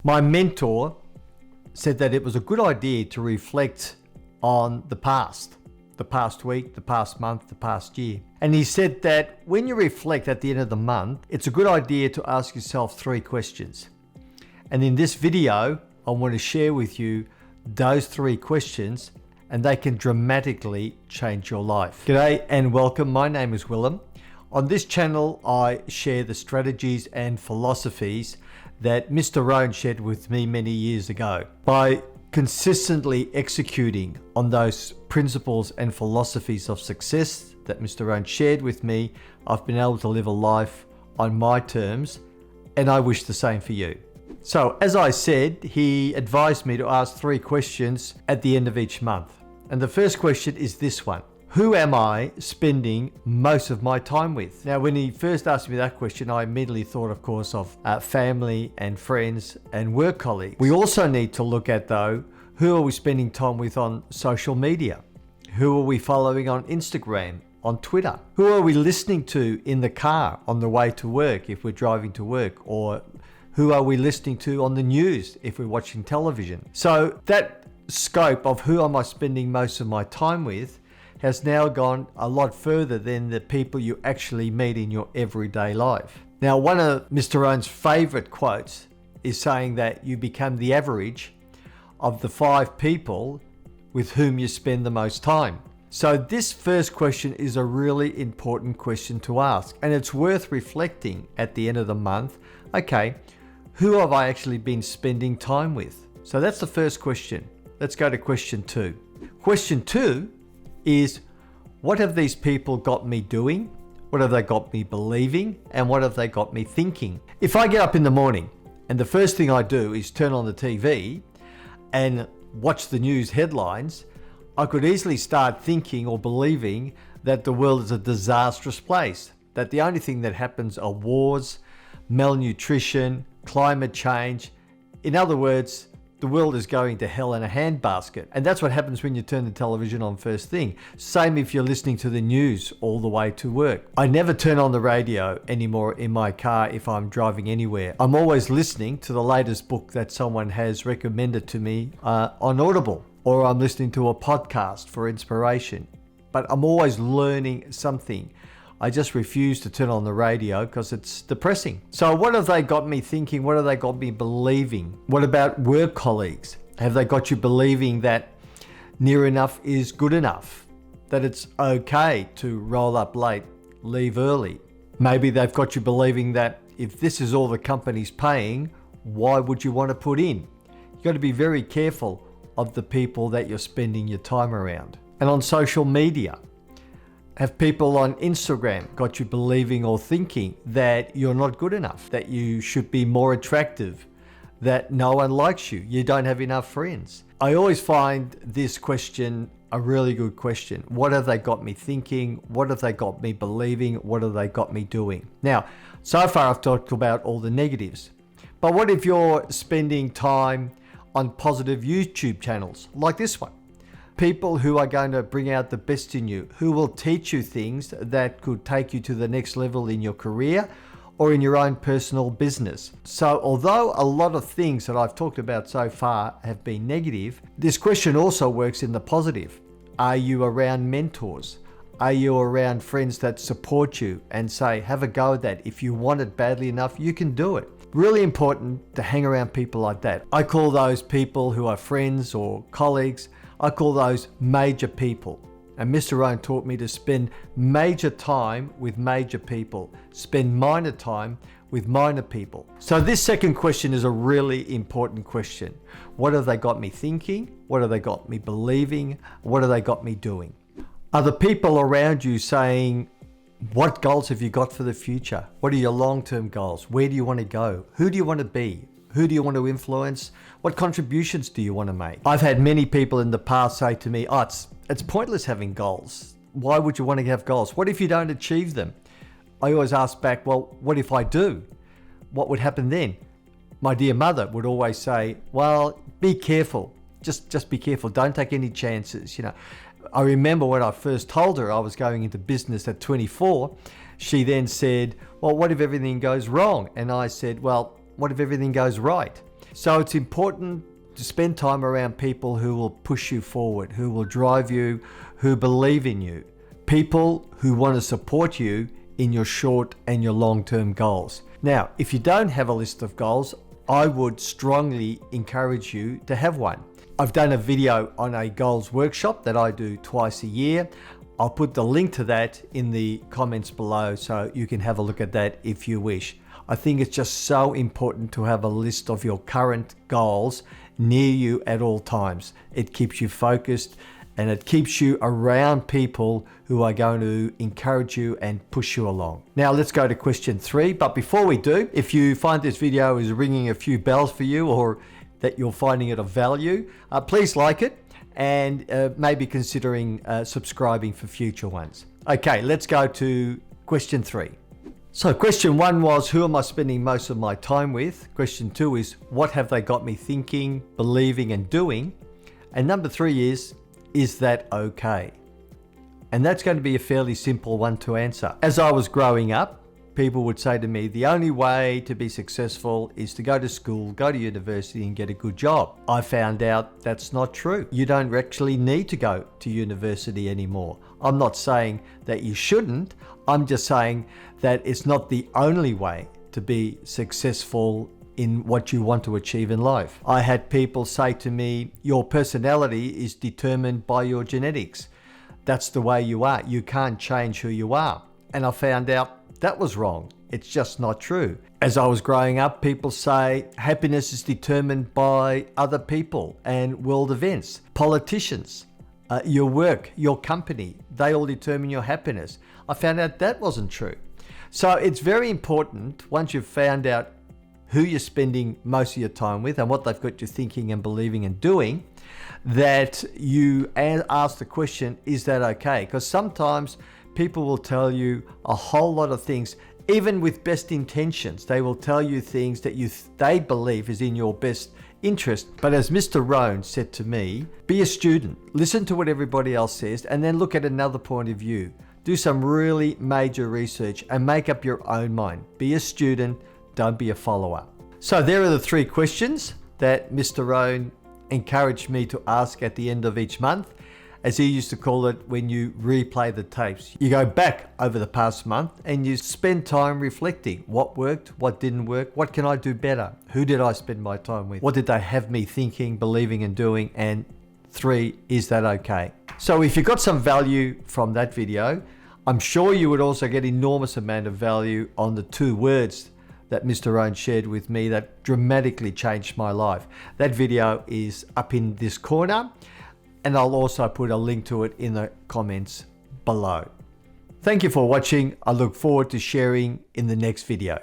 My mentor said that it was a good idea to reflect on the past week, the past month, the past year. And he said that when you reflect at the end of the month, it's a good idea to ask yourself 3 questions. And in this video, I want to share with you those 3 questions, and they can dramatically change your life. G'day and welcome. My name is Willem. On this channel, I share the strategies and philosophies that Mr. Rohn shared with me many years ago. By consistently executing on those principles and philosophies of success that Mr. Rohn shared with me, I've been able to live a life on my terms, and I wish the same for you. So, as I said, he advised me to ask 3 questions at the end of each month. And the first question is this one: who am I spending most of my time with? Now, when he first asked me that question, I immediately thought, of course, of family and friends and work colleagues. We also need to look at, though, who are we spending time with on social media? Who are we following on Instagram, on Twitter? Who are we listening to in the car on the way to work if we're driving to work? Or who are we listening to on the news if we're watching television? So that scope of who am I spending most of my time with has now gone a lot further than the people you actually meet in your everyday life. Now, one of Mr. Rohn's favorite quotes is saying that you become the average of the 5 people with whom you spend the most time. So this first question is a really important question to ask, and it's worth reflecting at the end of the month. Okay, who have I actually been spending time with? So that's the first question. Let's go to question 2. Question 2 is, what have these people got me doing? What have they got me believing? And what have they got me thinking? If I get up in the morning and the first thing I do is turn on the TV and watch the news headlines, I could easily start thinking or believing that the world is a disastrous place, that the only thing that happens are wars, malnutrition, climate change. In other words, the world is going to hell in a handbasket. And that's what happens when you turn the television on first thing. Same if you're listening to the news all the way to work. I never turn on the radio anymore in my car if I'm driving anywhere. I'm always listening to the latest book that someone has recommended to me on Audible, or I'm listening to a podcast for inspiration. But I'm always learning something. I just refuse to turn on the radio because it's depressing. So what have they got me thinking? What have they got me believing? What about work colleagues? Have they got you believing that near enough is good enough? That it's okay to roll up late, leave early? Maybe they've got you believing that if this is all the company's paying, why would you want to put in? You've got to be very careful of the people that you're spending your time around. And on social media, have people on Instagram got you believing or thinking that you're not good enough, that you should be more attractive, that no one likes you, you don't have enough friends? I always find this question a really good question. What have they got me thinking? What have they got me believing? What have they got me doing? Now, so far I've talked about all the negatives, but what if you're spending time on positive YouTube channels like this one? People who are going to bring out the best in you, who will teach you things that could take you to the next level in your career or in your own personal business. So although a lot of things that I've talked about so far have been negative, this question also works in the positive. Are you around mentors? Are you around friends that support you and say, have a go at that. If you want it badly enough, you can do it. Really important to hang around people like that. I call those people who are friends or colleagues, I call those major people. And Mr. Rohn taught me to spend major time with major people, spend minor time with minor people. So this second question is a really important question. What have they got me thinking? What have they got me believing? What have they got me doing? Are the people around you saying, what goals have you got for the future? What are your long-term goals? Where do you want to go? Who do you want to be? Who do you want to influence? What contributions do you want to make? I've had many people in the past say to me, it's pointless having goals. Why would you want to have goals? What if you don't achieve them? I always ask back, well, what if I do? What would happen then? My dear mother would always say, well, be careful. Just be careful. Don't take any chances. I remember when I first told her I was going into business at 24, she then said, well, what if everything goes wrong? And I said, well, what if everything goes right? So it's important to spend time around people who will push you forward, who will drive you, who believe in you. People who want to support you in your short and your long-term goals. Now, if you don't have a list of goals, I would strongly encourage you to have one. I've done a video on a goals workshop that I do twice a year. I'll put the link to that in the comments below so you can have a look at that if you wish. I think it's just so important to have a list of your current goals near you at all times. It keeps you focused and it keeps you around people who are going to encourage you and push you along. Now let's go to question 3. But before we do, if you find this video is ringing a few bells for you or that you're finding it of value, please like it and maybe considering subscribing for future ones. Okay, let's go to question 3. So question 1 was, who am I spending most of my time with? Question 2 is, what have they got me thinking, believing and doing? And number 3 is that okay? And that's going to be a fairly simple one to answer. As I was growing up, people would say to me, the only way to be successful is to go to school, go to university and get a good job. I found out that's not true. You don't actually need to go to university anymore. I'm not saying that you shouldn't. I'm just saying that it's not the only way to be successful in what you want to achieve in life. I had people say to me, your personality is determined by your genetics. That's the way you are. You can't change who you are. And I found out that was wrong. It's just not true. As I was growing up, people say happiness is determined by other people and world events, politicians, your work, your company, they all determine your happiness. I found out that wasn't true. So it's very important, once you've found out who you're spending most of your time with and what they've got you thinking and believing and doing, that you ask the question, is that okay? Because sometimes people will tell you a whole lot of things, even with best intentions. They will tell you things that they believe is in your best interest. But as Mr. Rohn said to me, be a student, listen to what everybody else says, and then look at another point of view. Do some really major research and make up your own mind. Be a student, don't be a follower. So there are the 3 questions that Mr. Rohn encouraged me to ask at the end of each month. As he used to call it, when you replay the tapes. You go back over the past month and you spend time reflecting. What worked? What didn't work? What can I do better? Who did I spend my time with? What did they have me thinking, believing and doing? And 3, is that okay? So if you got some value from that video, I'm sure you would also get enormous amount of value on the 2 words that Mr. Rohn shared with me that dramatically changed my life. That video is up in this corner. And I'll also put a link to it in the comments below. Thank you for watching. I look forward to sharing in the next video.